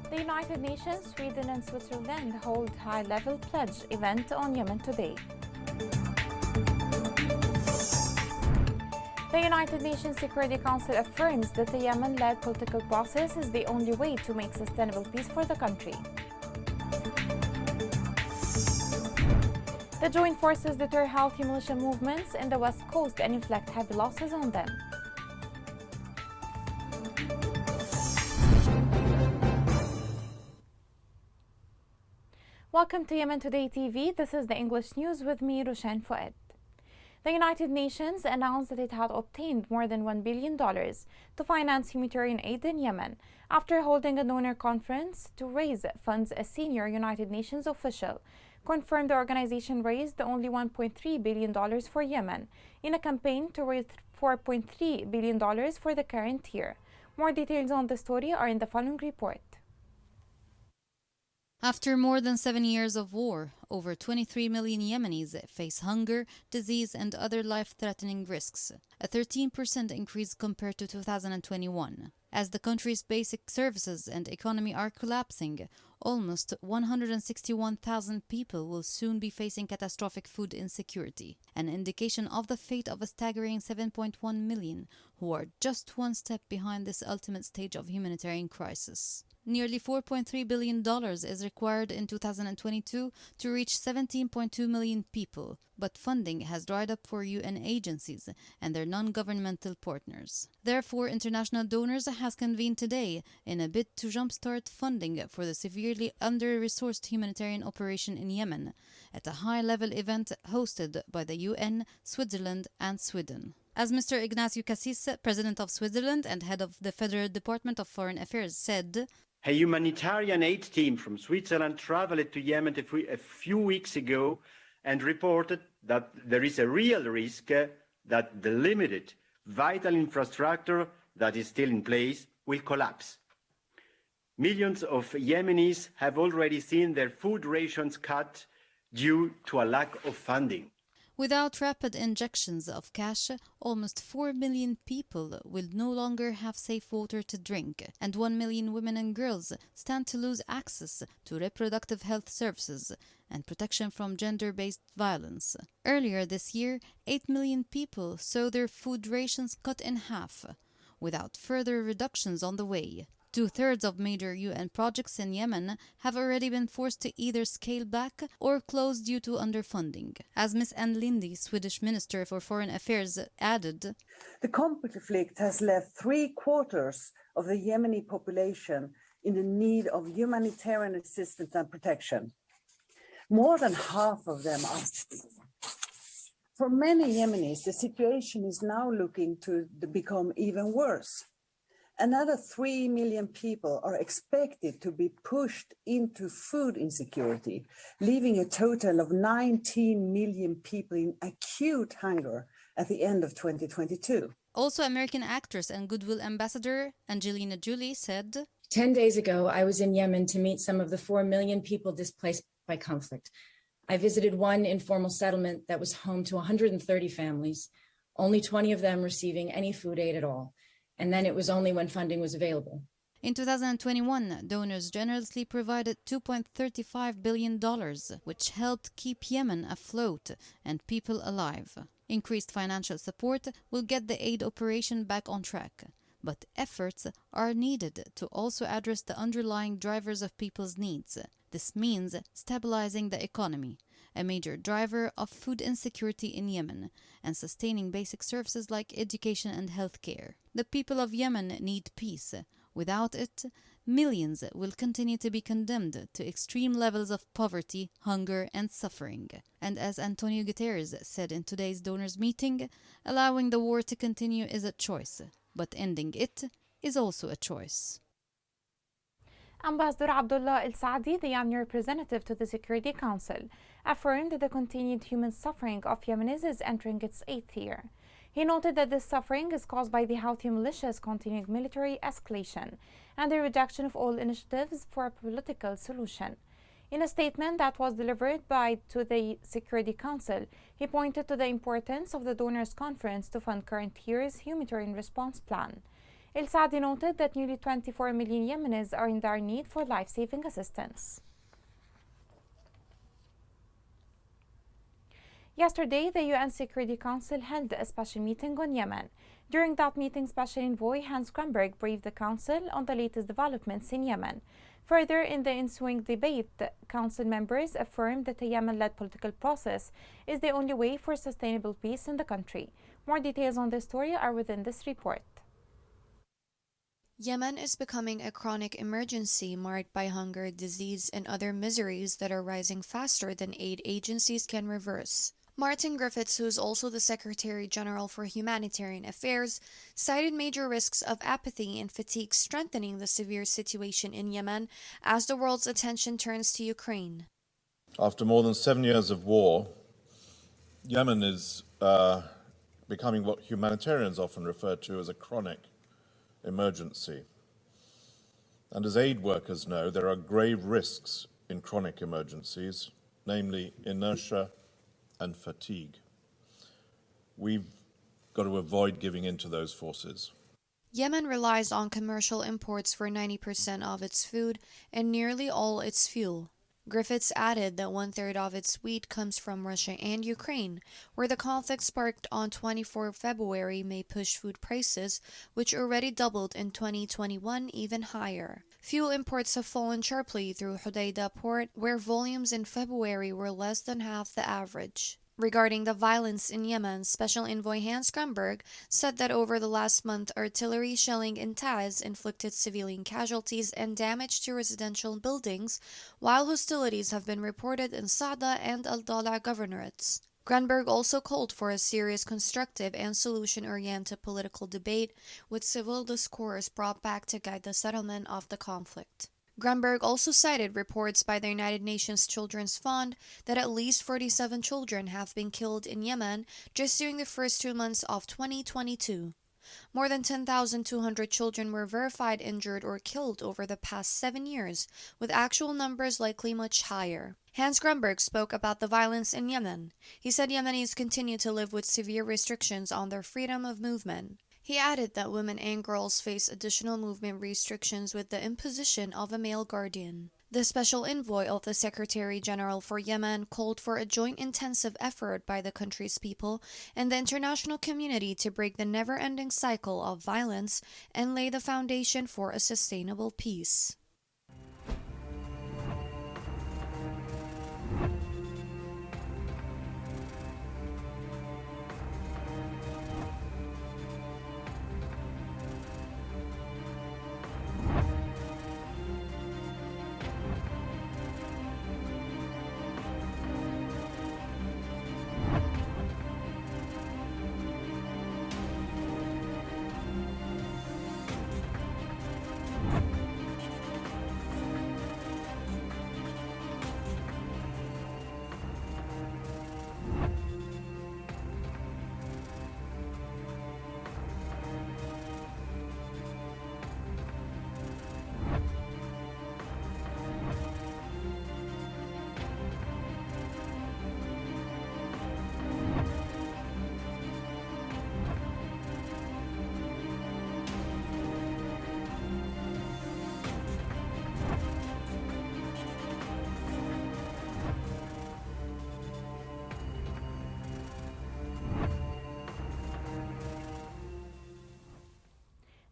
The United Nations, Sweden and Switzerland hold high-level pledge event on Yemen today. The United Nations Security Council affirms that the Yemen-led political process is the only way to make sustainable peace for the country. The joint forces deter Houthi militia movements in the West Coast and inflict heavy losses on them. Welcome to Yemen Today TV. This is the English news with me, Roshan Fouad. The United Nations announced that it had obtained more than $1 billion to finance humanitarian aid in Yemen after holding a donor conference to raise funds. A senior United Nations official confirmed the organization raised only $1.3 billion for Yemen in a campaign to raise $4.3 billion for the current year. More details on the story are in the following report. After more than 7 years of war, over 23 million Yemenis face hunger, disease and other life-threatening risks, a 13% increase compared to 2021. As the country's basic services and economy are collapsing, almost 161,000 people will soon be facing catastrophic food insecurity, an indication of the fate of a staggering 7.1 million who are just one step behind this ultimate stage of humanitarian crisis. Nearly $4.3 billion is required in 2022 to reach 17.2 million people, but funding has dried up for UN agencies and their non-governmental partners. Therefore, international donors has convened today in a bid to jumpstart funding for the severely under-resourced humanitarian operation in Yemen at a high-level event hosted by the UN, Switzerland and Sweden. As Mr. Ignacio Cassis, President of Switzerland and head of the Federal Department of Foreign Affairs, said, "A humanitarian aid team from Switzerland traveled to Yemen a few weeks ago and reported that there is a real risk that the limited vital infrastructure that is still in place will collapse. Millions of Yemenis have already seen their food rations cut due to a lack of funding." Without rapid injections of cash, almost 4 million people will no longer have safe water to drink, and 1 million women and girls stand to lose access to reproductive health services and protection from gender-based violence. Earlier this year, 8 million people saw their food rations cut in half, without further reductions on the way. Two-thirds of major UN projects in Yemen have already been forced to either scale back or close due to underfunding. As Ms. Ann Linde, Swedish Minister for Foreign Affairs, added, "The conflict has left 3/4 of the Yemeni population in the need of humanitarian assistance and protection. More than half of them are still. For many Yemenis, the situation is now looking to become even worse. Another 3 million people are expected to be pushed into food insecurity, leaving a total of 19 million people in acute hunger at the end of 2022. Also, American actress and Goodwill Ambassador Angelina Jolie said, 10 days ago, I was in Yemen to meet some of the 4 million people displaced by conflict. I visited one informal settlement that was home to 130 families, only 20 of them receiving any food aid at all. And then it was only when funding was available. In 2021, donors generously provided $2.35 billion, which helped keep Yemen afloat and people alive. Increased financial support will get the aid operation back on track, but efforts are needed to also address the underlying drivers of people's needs. This means stabilizing the economy, a major driver of food insecurity in Yemen, and sustaining basic services like education and healthcare. The people of Yemen need peace. Without it, millions will continue to be condemned to extreme levels of poverty, hunger, and suffering. And as Antonio Guterres said in today's donors' meeting, allowing the war to continue is a choice, but ending it is also a choice. Ambassador Abdullah El Saadi, the Yemen representative to the Security Council, affirmed that the continued human suffering of Yemenis is entering its 8th year. He noted that this suffering is caused by the Houthi militia's continuing military escalation and the rejection of all initiatives for a political solution. In a statement that was delivered to the Security Council, he pointed to the importance of the Donors' Conference to fund current year's humanitarian response plan. El Saadi noted that nearly 24 million Yemenis are in dire need for life-saving assistance. Yesterday, the UN Security Council held a special meeting on Yemen. During that meeting, Special Envoy Hans Grunberg briefed the Council on the latest developments in Yemen. Further, in the ensuing debate, Council members affirmed that a Yemen-led political process is the only way for sustainable peace in the country. More details on this story are within this report. Yemen is becoming a chronic emergency marked by hunger, disease, and other miseries that are rising faster than aid agencies can reverse. Martin Griffiths, who is also the Secretary General for Humanitarian Affairs, cited major risks of apathy and fatigue strengthening the severe situation in Yemen as the world's attention turns to Ukraine. After more than 7 years of war, Yemen is becoming what humanitarians often refer to as a chronic emergency. And as aid workers know, there are grave risks in chronic emergencies, namely inertia and fatigue. We've got to avoid giving in to those forces. Yemen relies on commercial imports for 90% of its food and nearly all its fuel. Griffiths added that 1/3 of its wheat comes from Russia and Ukraine, where the conflict sparked on 24 February may push food prices, which already doubled in 2021, even higher. Fuel imports have fallen sharply through Hodeidah port, where volumes in February were less than half the average. Regarding the violence in Yemen, Special Envoy Hans Grunberg said that over the last month, artillery shelling in Taiz inflicted civilian casualties and damage to residential buildings, while hostilities have been reported in Sada and Al-Dala governorates. Grunberg also called for a serious, constructive, and solution-oriented political debate with civil discourse brought back to guide the settlement of the conflict. Grunberg also cited reports by the United Nations Children's Fund that at least 47 children have been killed in Yemen just during the first 2 months of 2022. More than 10,200 children were verified injured or killed over the past 7 years, with actual numbers likely much higher. Hans Grunberg spoke about the violence in Yemen. He said Yemenis continue to live with severe restrictions on their freedom of movement. He added that women and girls face additional movement restrictions with the imposition of a male guardian. The special envoy of the Secretary General for Yemen called for a joint intensive effort by the country's people and the international community to break the never-ending cycle of violence and lay the foundation for a sustainable peace.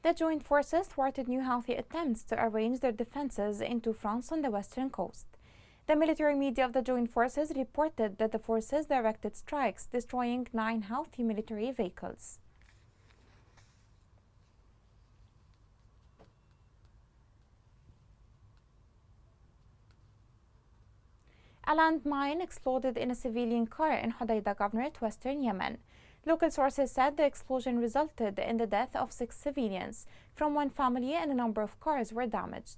The joint forces thwarted new Houthi attempts to arrange their defenses into France on the western coast. The military media of the joint forces reported that the forces directed strikes, destroying 9 Houthi military vehicles. A landmine exploded in a civilian car in Hodeidah Governorate, western Yemen. Local sources said the explosion resulted in the death of 6 civilians from one family and a number of cars were damaged.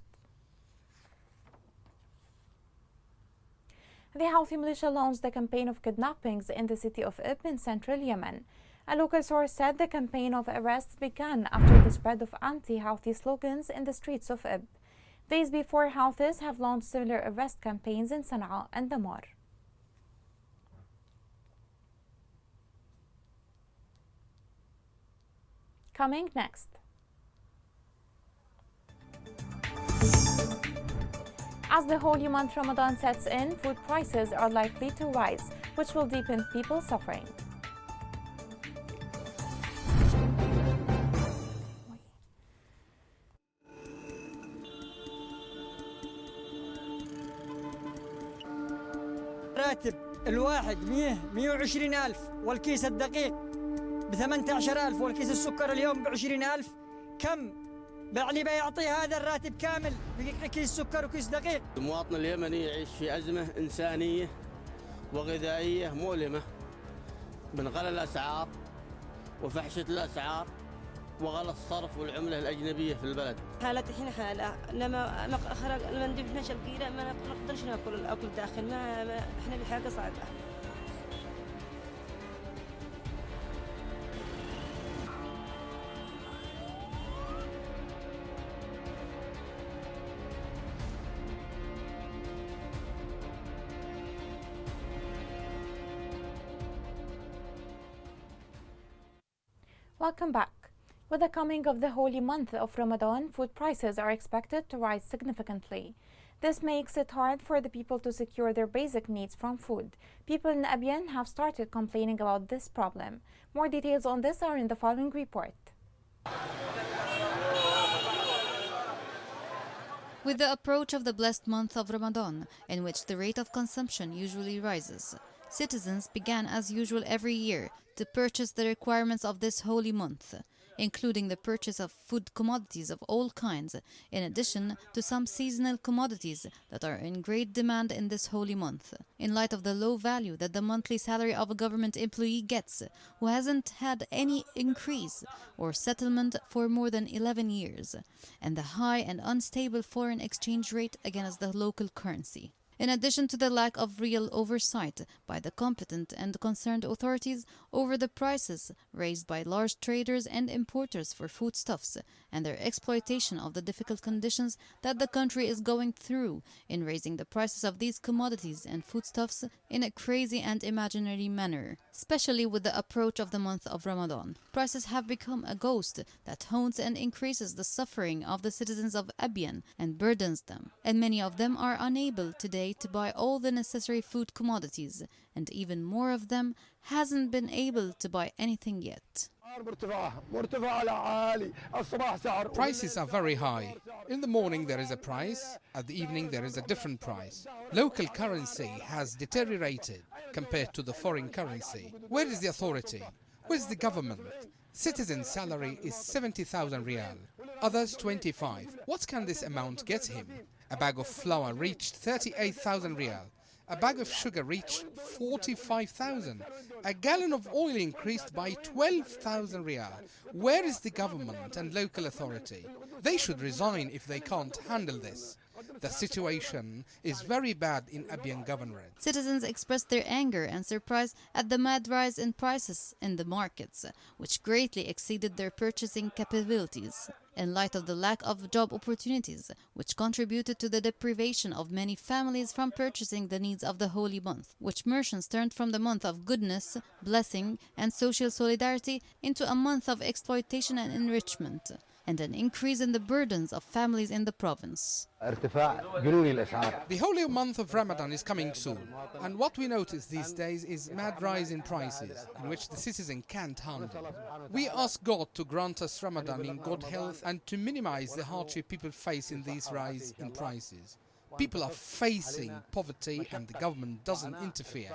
The Houthi militia launched a campaign of kidnappings in the city of Ib in central Yemen. A local source said the campaign of arrests began after the spread of anti-Houthi slogans in the streets of Ib. Days before, Houthis have launched similar arrest campaigns in Sana'a and Damar. Coming next. As the holy month Ramadan sets in, food prices are likely to rise, which will deepen people's suffering. راتب الواحد 120 ألف، والكيس الدقيق ب18 ألف، والكيس السكر اليوم ب20 ألف. كم يعني بيعطي هذا الراتب كامل بكيس سكر وكيس دقيق؟ المواطن اليمني يعيش في أزمة إنسانية وغذائية مؤلمة من غلاء الأسعار وفحشة الأسعار وغلاء الصرف والعملة الأجنبية في البلد. حالتي الحين حالة لما خرج لما ندي 12 كيلو ما نقدرش ناكل الأكل داخل ما احنا بحاجة صعبة. Welcome back. With the coming of the holy month of Ramadan, food prices are expected to rise significantly. This makes it hard for the people to secure their basic needs from food. People in Abyan have started complaining about this problem. More details on this are in the following report. With the approach of the blessed month of Ramadan, in which the rate of consumption usually rises, citizens began as usual every year to purchase the requirements of this holy month, including the purchase of food commodities of all kinds, in addition to some seasonal commodities that are in great demand in this holy month, in light of the low value that the monthly salary of a government employee gets, who hasn't had any increase or settlement for more than 11 years, and the high and unstable foreign exchange rate against the local currency. In addition to the lack of real oversight by the competent and concerned authorities over the prices raised by large traders and importers for foodstuffs and their exploitation of the difficult conditions that the country is going through in raising the prices of these commodities and foodstuffs in a crazy and imaginary manner, especially with the approach of the month of Ramadan. Prices have become a ghost that haunts and increases the suffering of the citizens of Abyan and burdens them, and many of them are unable today to buy all the necessary food commodities, and even more of them hasn't been able to buy anything yet. Prices are very high. In the morning there is a price, at the evening there is a different price. Local currency has deteriorated compared to the foreign currency. Where is the authority? Where is the government? Citizen's salary is 70,000 riyal, others 25. What can this amount get him? A bag of flour reached 38,000 riyal. A bag of sugar reached 45,000. A gallon of oil increased by 12,000 riyal. Where is the government and local authority? They should resign if they can't handle this. The situation is very bad in Abyan Governorate. Citizens expressed their anger and surprise at the mad rise in prices in the markets, which greatly exceeded their purchasing capabilities, in light of the lack of job opportunities, which contributed to the deprivation of many families from purchasing the needs of the holy month, which merchants turned from the month of goodness, blessing, and social solidarity into a month of exploitation and enrichment, and an increase in the burdens of families in the province. The holy month of Ramadan is coming soon, and what we notice these days is mad rise in prices, in which the citizen can't handle. We ask God to grant us Ramadan in good health and to minimize the hardship people face in these rise in prices. People are facing poverty and the government doesn't interfere,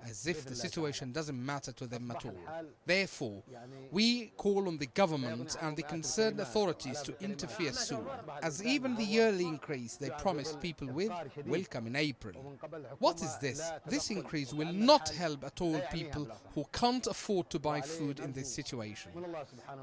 as if the situation doesn't matter to them at all. Therefore, we call on the government and the concerned authorities to interfere soon, as even the yearly increase they promised people with will come in April. What is this? This increase will not help at all people who can't afford to buy food in this situation.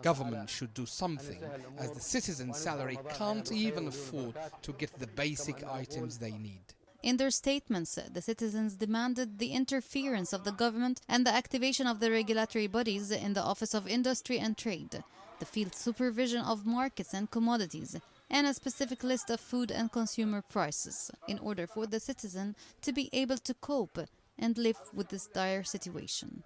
Government should do something, as the citizen's salary can't even afford to get the basic items they need. In their statements, the citizens demanded the interference of the government and the activation of the regulatory bodies in the Office of Industry and Trade, the field supervision of markets and commodities, and a specific list of food and consumer prices, in order for the citizen to be able to cope and live with this dire situation.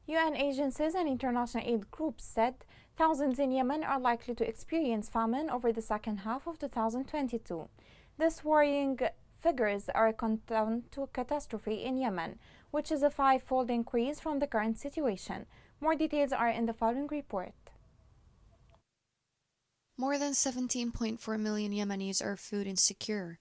UN agencies and international aid groups said Thousands in Yemen are likely to experience famine over the second half of 2022. This worrying figures are a countdown to a catastrophe in Yemen, which is a five-fold increase from the current situation. More details are in the following report. More than 17.4 million Yemenis are food insecure.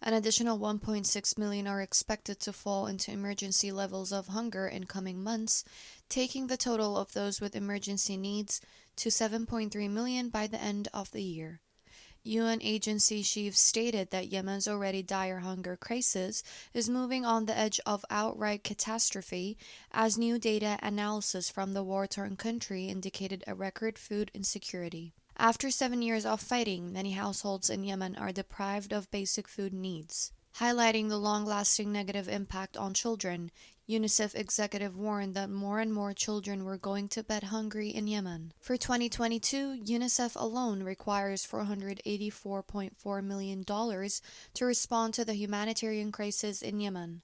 An additional 1.6 million are expected to fall into emergency levels of hunger in coming months, taking the total of those with emergency needs to 7.3 million by the end of the year. UN agency chiefs stated that Yemen's already dire hunger crisis is moving on the edge of outright catastrophe, as new data analysis from the war-torn country indicated a record food insecurity. After 7 years of fighting, many households in Yemen are deprived of basic food needs. Highlighting the long-lasting negative impact on children, UNICEF executive warned that more and more children were going to bed hungry in Yemen. For 2022, UNICEF alone requires $484.4 million to respond to the humanitarian crisis in Yemen.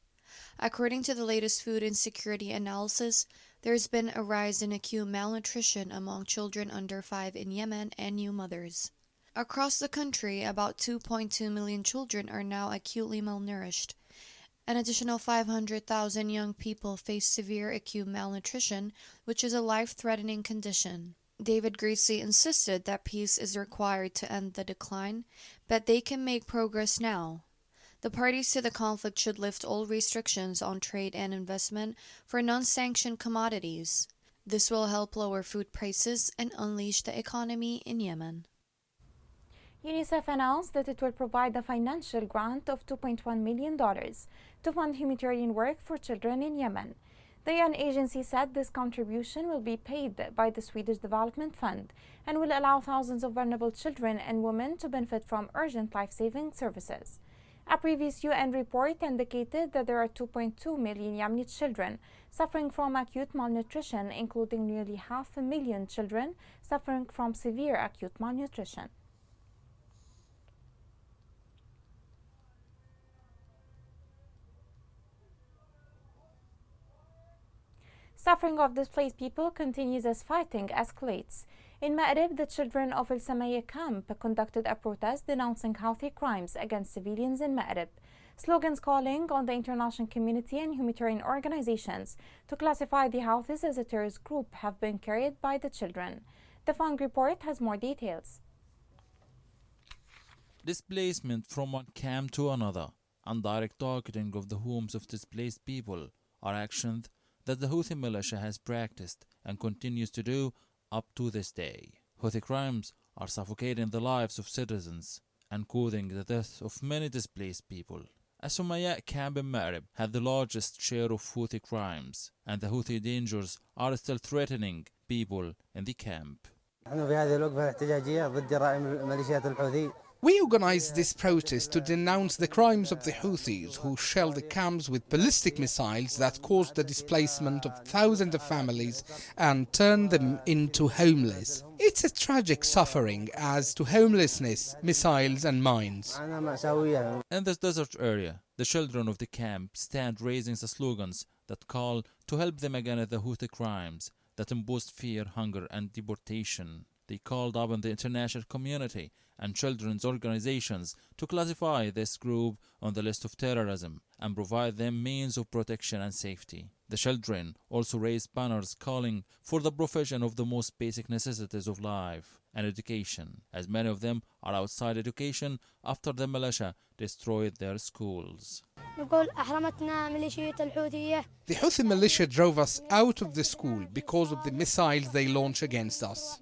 According to the latest food insecurity analysis, there's been a rise in acute malnutrition among children under 5 in Yemen and new mothers. Across the country, about 2.2 million children are now acutely malnourished. An additional 500,000 young people face severe acute malnutrition, which is a life-threatening condition. David Greasy insisted that peace is required to end the decline, but they can make progress now. The parties to the conflict should lift all restrictions on trade and investment for non-sanctioned commodities. This will help lower food prices and unleash the economy in Yemen. UNICEF announced that it will provide a financial grant of $2.1 million to fund humanitarian work for children in Yemen. The UN agency said this contribution will be paid by the Swedish Development Fund and will allow thousands of vulnerable children and women to benefit from urgent life-saving services. A previous UN report indicated that there are 2.2 million Yemeni children suffering from acute malnutrition, including nearly 500,000 children suffering from severe acute malnutrition. Suffering of displaced people continues as fighting escalates. In Ma'rib, the children of El Samaya camp conducted a protest denouncing Houthi crimes against civilians in Ma'rib. Slogans calling on the international community and humanitarian organizations to classify the Houthis as a terrorist group have been carried by the children. The Fang report has more details. Displacement from one camp to another and direct targeting of the homes of displaced people are actions that the Houthi militia has practiced and continues to do up to this day. Houthi crimes are suffocating the lives of citizens and causing the death of many displaced people. As-Sumayya camp in Ma'rib had the largest share of Houthi crimes, and the Houthi dangers are still threatening people in the camp. We organized this protest to denounce the crimes of the Houthis, who shelled the camps with ballistic missiles that caused the displacement of thousands of families and turned them into homeless. It's a tragic suffering as to homelessness, missiles and mines. In this desert area, the children of the camp stand raising the slogans that call to help them against the Houthi crimes that imposed fear, hunger and deportation. They called upon the international community and children's organizations to classify this group on the list of terrorism and provide them means of protection and safety. The children also raised banners calling for the provision of the most basic necessities of life and education, as many of them are outside education after the militia destroyed their schools. The Houthi militia drove us out of the school because of the missiles they launched against us.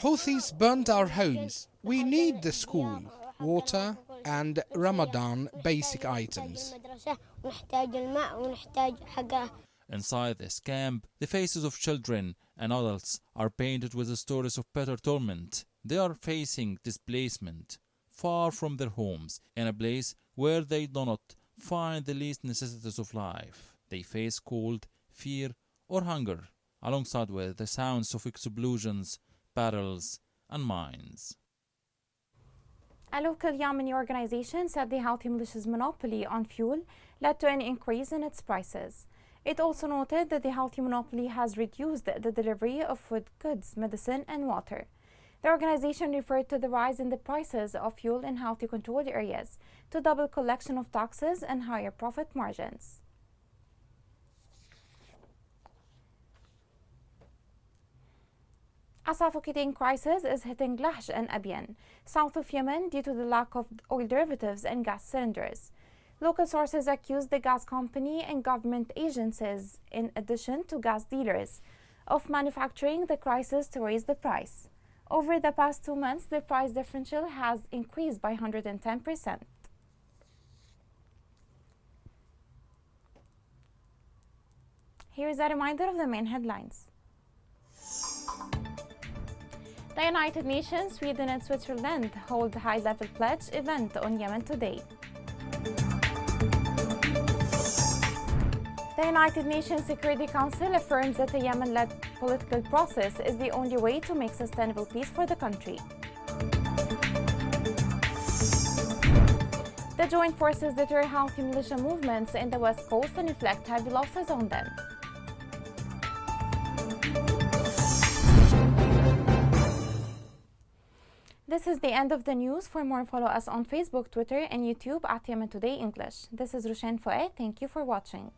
Houthis burnt our homes. We need the school, water and Ramadan basic items. Inside this camp, the faces of children and adults are painted with the stories of bitter torment. They are facing displacement, far from their homes, in a place where they do not find the least necessities of life. They face cold, fear or hunger, alongside with the sounds of explosions, battles and mines. A local Yemeni organization said the Houthi militia's monopoly on fuel led to an increase in its prices. It also noted that the Houthi monopoly has reduced the delivery of food goods, medicine, and water. The organization referred to the rise in the prices of fuel in Houthi-controlled areas to double collection of taxes and higher profit margins. A suffocating crisis is hitting Lajj and Abiyan, south of Yemen, due to the lack of oil derivatives and gas cylinders. Local sources accuse the gas company and government agencies, in addition to gas dealers, of manufacturing the crisis to raise the price. Over the past 2 months, the price differential has increased by 110%. Here is a reminder of the main headlines. The United Nations, Sweden and Switzerland hold a high-level pledge event on Yemen today. The United Nations Security Council affirms that a Yemen-led political process is the only way to make sustainable peace for the country. The joint forces deter Houthi militia movements in the West Coast and inflict heavy losses on them. This is the end of the news. For more, follow us on Facebook, Twitter, and YouTube at Yemen Today English. This is Roshan Fouad. Thank you for watching.